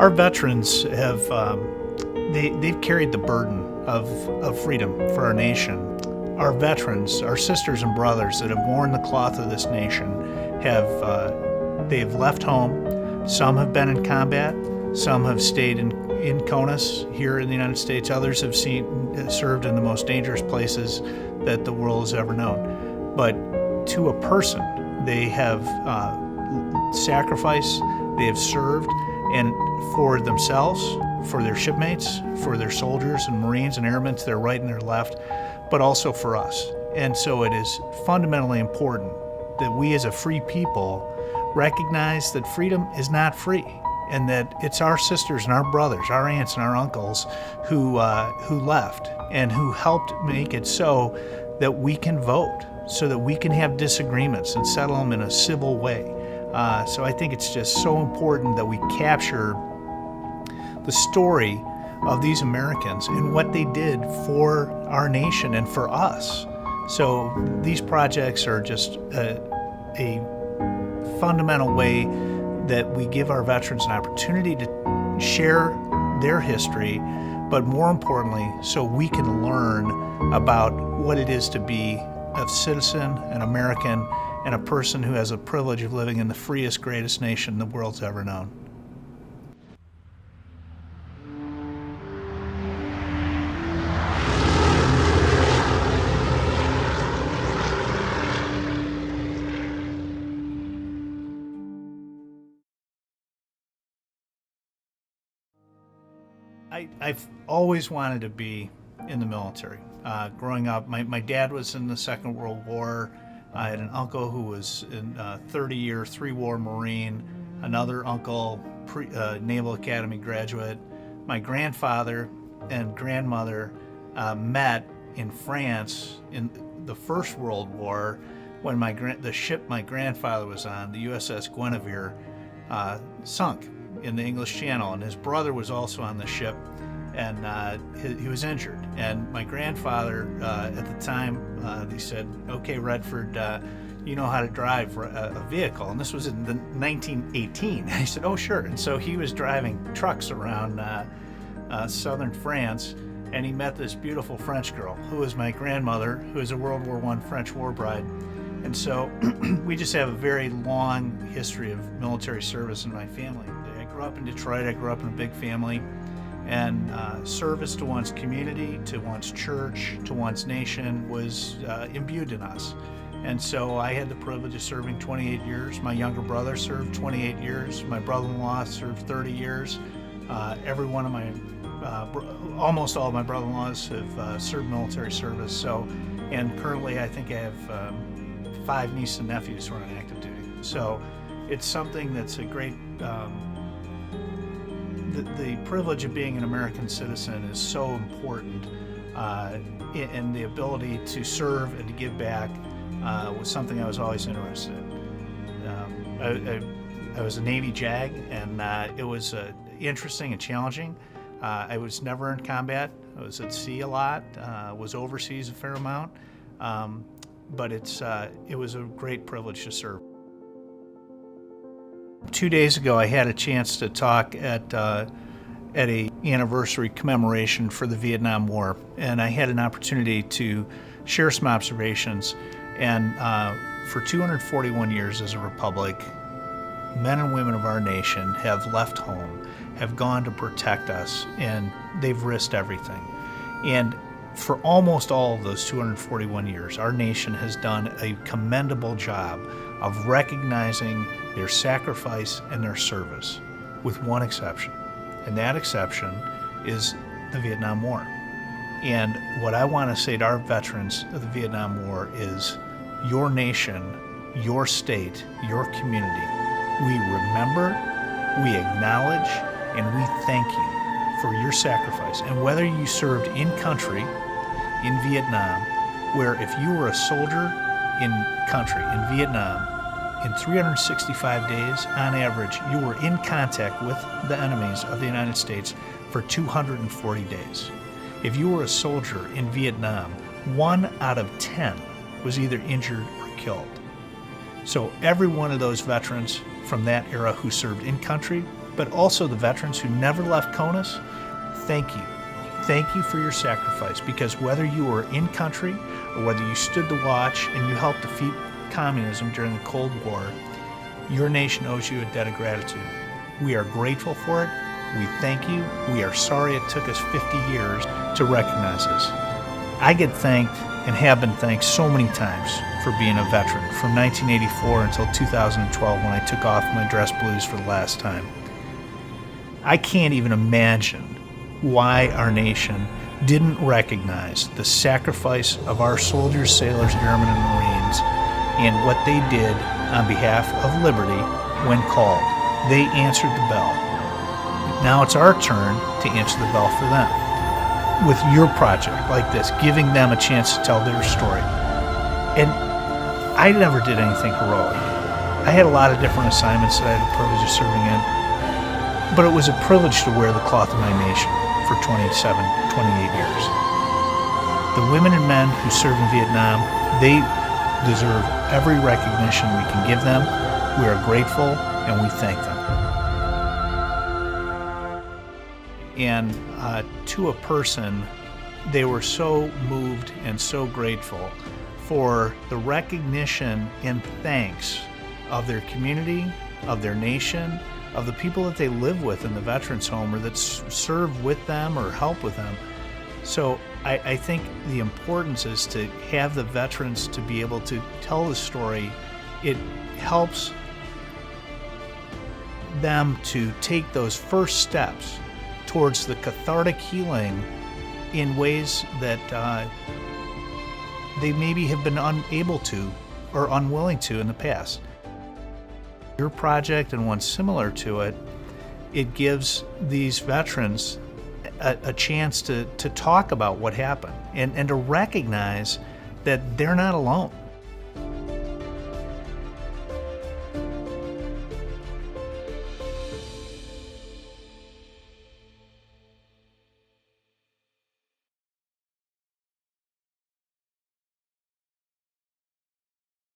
Our veterans have they've carried the burden of freedom for our nation. Our veterans, our sisters and brothers that have worn the cloth of this nation, they've left home. Some have been in combat. Some have stayed in CONUS here in the United States. Others have served in the most dangerous places that the world has ever known. But to a person, they have sacrificed, they have served, and for themselves, for their shipmates, for their soldiers and Marines and airmen to their right and their left, but also for us. And so it is fundamentally important that we as a free people recognize that freedom is not free, and that it's our sisters and our brothers, our aunts and our uncles who left and who helped make it so that we can vote, so that we can have disagreements and settle them in a civil way. So I think it's just so important that we capture the story of these Americans and what they did for our nation and for us. So these projects are just a fundamental way that we give our veterans an opportunity to share their history, but more importantly, so we can learn about what it is to be a citizen, an American, and a person who has the privilege of living in the freest, greatest nation the world's ever known. I've always wanted to be in the military. Growing up, my dad was in the Second World War. I had an uncle who was in 30-year, three-war Marine, another uncle, Naval Academy graduate. My grandfather and grandmother met in France in the First World War when the ship my grandfather was on, the USS Guinevere, sunk in the English Channel, and his brother was also on the ship, and he was injured. And my grandfather, at the time, he said, "Okay, Redford, you know how to drive a vehicle." And this was in 1918. I said, "Oh, sure." And so he was driving trucks around southern France, and he met this beautiful French girl who was my grandmother, who was a World War I French war bride. And so we just have a very long history of military service in my family. I grew up in Detroit. I grew up in a big family, and service to one's community, to one's church, to one's nation was imbued in us. And so I had the privilege of serving 28 years. My younger brother served 28 years. My brother-in-law served 30 years. Every one of my, almost all of my brother-in-laws have served military service. So, and currently I think I have 5 nieces and nephews who are on active duty. So it's something that's a great, the privilege of being an American citizen is so important, and the ability to serve and to give back was something I was always interested in. I was a Navy JAG, and it was interesting and challenging. I was never in combat. I was at sea a lot, was overseas a fair amount. But it was a great privilege to serve. 2 days ago, I had a chance to talk at a anniversary commemoration for the Vietnam War, and I had an opportunity to share some observations. And for 241 years as a republic, men and women of our nation have left home, have gone to protect us, and they've risked everything. And for almost all of those 241 years, our nation has done a commendable job of recognizing their sacrifice and their service, with one exception. And that exception is the Vietnam War. And what I want to say to our veterans of the Vietnam War is, your nation, your state, your community, we remember, we acknowledge, and we thank you for your sacrifice. And whether you served in country, in Vietnam, where if you were a soldier in country, in Vietnam, in 365 days, on average, you were in contact with the enemies of the United States for 240 days. If you were a soldier in Vietnam, 1 out of 10 was either injured or killed. So every one of those veterans from that era who served in country but also the veterans who never left CONUS, thank you. Thank you for your sacrifice, because whether you were in country or whether you stood to watch and you helped defeat communism during the Cold War, your nation owes you a debt of gratitude. We are grateful for it. We thank you. We are sorry it took us 50 years to recognize this. I get thanked and have been thanked so many times for being a veteran, from 1984 until 2012 when I took off my dress blues for the last time. I can't even imagine why our nation didn't recognize the sacrifice of our soldiers, sailors, airmen, and Marines and what they did on behalf of liberty when called. They answered the bell. Now it's our turn to answer the bell for them with your project like this, giving them a chance to tell their story. And I never did anything heroic. I had a lot of different assignments that I had the privilege of serving in, but it was a privilege to wear the cloth of my nation for 28 years. The women and men who served in Vietnam, they deserve every recognition we can give them. We are grateful and we thank them. And to a person, they were so moved and so grateful for the recognition and thanks of their community, of their nation, of the people that they live with in the veterans home or that serve with them or help with them. So I think the importance is to have the veterans to be able to tell the story. It helps them to take those first steps towards the cathartic healing in ways that they maybe have been unable to or unwilling to in the past. Your project and one similar to it, it gives these veterans a chance to talk about what happened and to recognize that they're not alone.